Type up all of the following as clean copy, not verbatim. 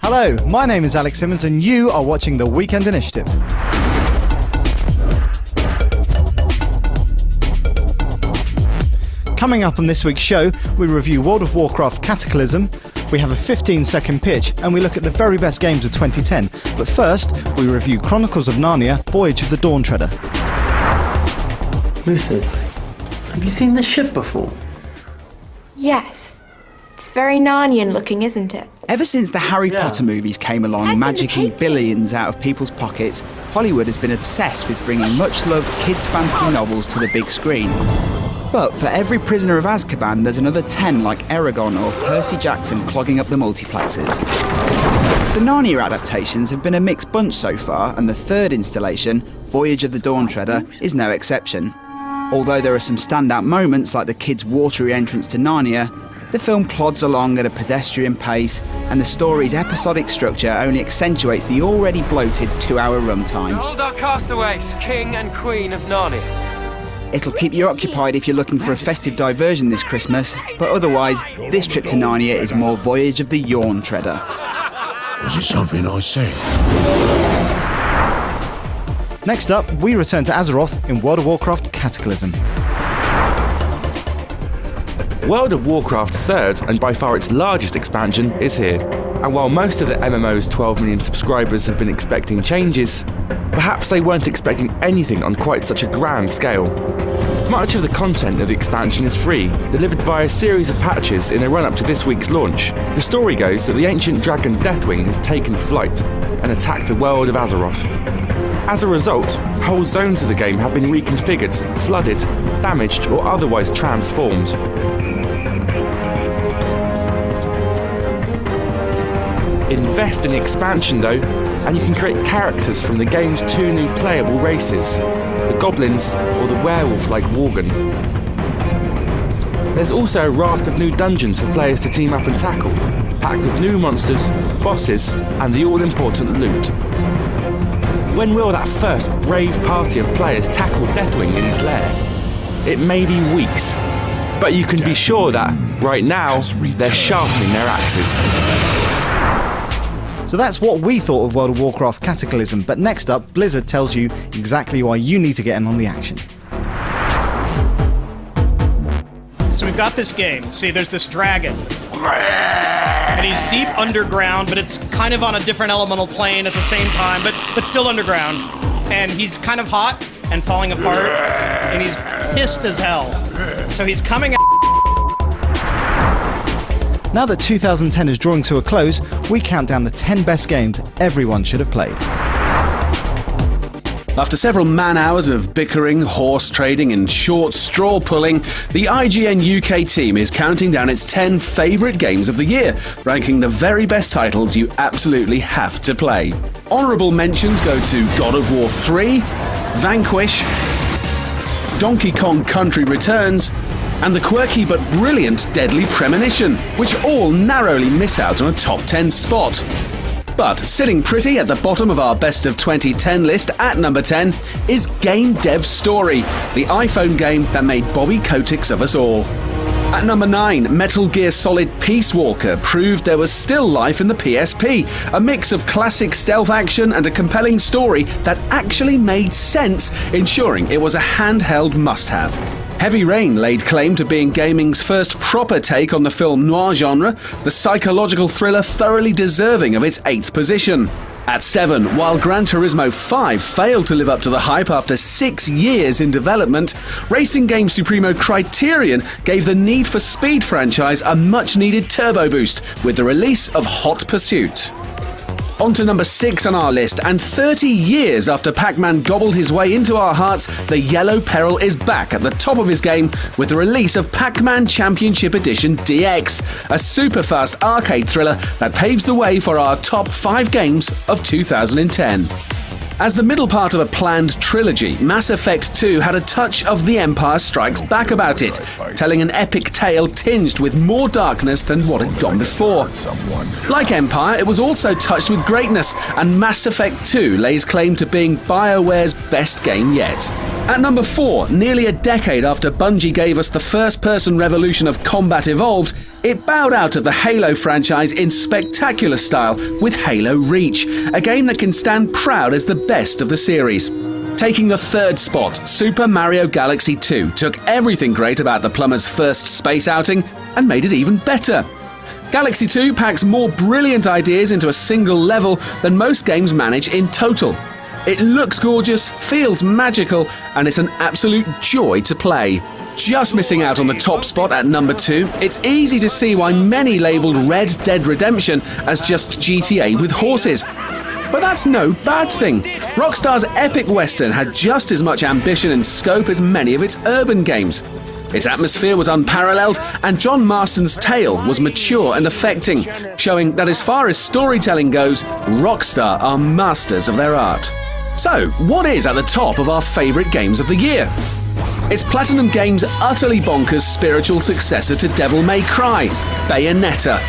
Hello, my name is Alex Simmons and you are watching The Weekend Initiative. Coming up on this week's show, we review World of Warcraft Cataclysm, we have a 15-second pitch, and we look at the very best games of 2010. But first, we review Chronicles of Narnia, Voyage of the Dawn Treader. Lucy, have you seen this ship before? Yes. It's very Narnian looking, isn't it? Ever since the Harry Potter movies came along, magicking billions out of people's pockets, Hollywood has been obsessed with bringing much-loved kids' fantasy novels to the big screen. But for every Prisoner of Azkaban, there's another 10 like Eragon or Percy Jackson clogging up the multiplexes. The Narnia adaptations have been a mixed bunch so far, and the third installation, Voyage of the Dawn Treader, is no exception. Although there are some standout moments like the kids' watery entrance to Narnia, the film plods along at a pedestrian pace, and the story's episodic structure only accentuates the already bloated 2-hour runtime. Behold our castaways, King and Queen of Narnia. It'll keep you occupied if you're looking for a festive diversion this Christmas, but otherwise, this trip to Narnia is more Voyage of the Yawn Treader. Was it something I said? Next up, we return to Azeroth in World of Warcraft Cataclysm. World of Warcraft's third, and by far its largest expansion, is here. And while most of the MMO's 12 million subscribers have been expecting changes, perhaps they weren't expecting anything on quite such a grand scale. Much of the content of the expansion is free, delivered via a series of patches in a run-up to this week's launch. The story goes that the ancient dragon Deathwing has taken flight and attacked the world of Azeroth. As a result, whole zones of the game have been reconfigured, flooded, damaged, or otherwise transformed. Invest in the expansion though, and you can create characters from the game's 2 new playable races, the goblins or the werewolf like Worgen. There's also a raft of new dungeons for players to team up and tackle, packed with new monsters, bosses, and the all-important loot. When will that first brave party of players tackle Deathwing in his lair? It may be weeks, but you can be sure that, right now, they're sharpening their axes. So that's what we thought of World of Warcraft Cataclysm, but next up, Blizzard tells you exactly why you need to get in on the action. So we've got this game. See, there's this dragon. And he's deep underground, but it's kind of on a different elemental plane at the same time, but still underground. And he's kind of hot and falling apart, and he's pissed as hell. So he's coming out. Now that 2010 is drawing to a close, we count down the 10 best games everyone should have played. After several man-hours of bickering, horse trading and short straw pulling, the IGN UK team is counting down its 10 favourite games of the year, ranking the very best titles you absolutely have to play. Honourable mentions go to God of War 3, Vanquish, Donkey Kong Country Returns, and the quirky but brilliant Deadly Premonition, which all narrowly miss out on a top 10 spot. But sitting pretty at the bottom of our best of 2010 list at number 10 is Game Dev Story, the iPhone game that made Bobby Kotick of us all. At number 9, Metal Gear Solid Peace Walker proved there was still life in the PSP, a mix of classic stealth action and a compelling story that actually made sense, ensuring it was a handheld must-have. Heavy Rain laid claim to being gaming's first proper take on the film noir genre, the psychological thriller thoroughly deserving of its 8th position. At 7, while Gran Turismo 5 failed to live up to the hype after 6 years in development, racing game supremo Criterion gave the Need for Speed franchise a much-needed turbo boost with the release of Hot Pursuit. On to number 6 on our list, and 30 years after Pac-Man gobbled his way into our hearts, the Yellow Peril is back at the top of his game with the release of Pac-Man Championship Edition DX, a super-fast arcade thriller that paves the way for our top 5 games of 2010. As the middle part of a planned trilogy, Mass Effect 2 had a touch of The Empire Strikes Back about it, telling an epic tale tinged with more darkness than what had gone before. Like Empire, it was also touched with greatness, and Mass Effect 2 lays claim to being BioWare's best game yet. At number 4, nearly a decade after Bungie gave us the first-person revolution of Combat Evolved, it bowed out of the Halo franchise in spectacular style with Halo Reach, a game that can stand proud as the best of the series. Taking the 3rd spot, Super Mario Galaxy 2 took everything great about the plumber's first space outing and made it even better. Galaxy 2 packs more brilliant ideas into a single level than most games manage in total. It looks gorgeous, feels magical, and it's an absolute joy to play. Just missing out on the top spot at number 2, it's easy to see why many labelled Red Dead Redemption as just GTA with horses. But that's no bad thing. Rockstar's epic western had just as much ambition and scope as many of its urban games. Its atmosphere was unparalleled, and John Marston's tale was mature and affecting, showing that as far as storytelling goes, Rockstar are masters of their art. So, what is at the top of our favourite games of the year? It's Platinum Games' utterly bonkers spiritual successor to Devil May Cry, Bayonetta.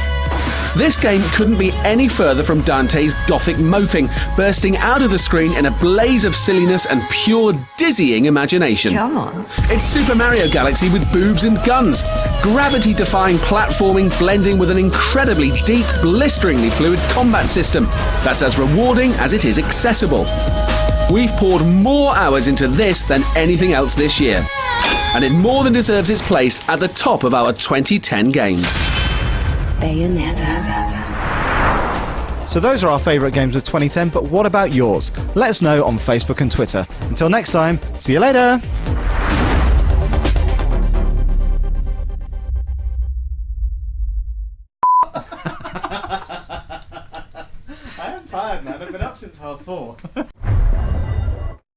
This game couldn't be any further from Dante's gothic moping, bursting out of the screen in a blaze of silliness and pure dizzying imagination. Come on. It's Super Mario Galaxy with boobs and guns, gravity-defying platforming blending with an incredibly deep, blisteringly fluid combat system that's as rewarding as it is accessible. We've poured more hours into this than anything else this year, and it more than deserves its place at the top of our 2010 games. Bayonetta. So those are our favourite games of 2010, but what about yours? Let us know on Facebook and Twitter. Until next time, see you later!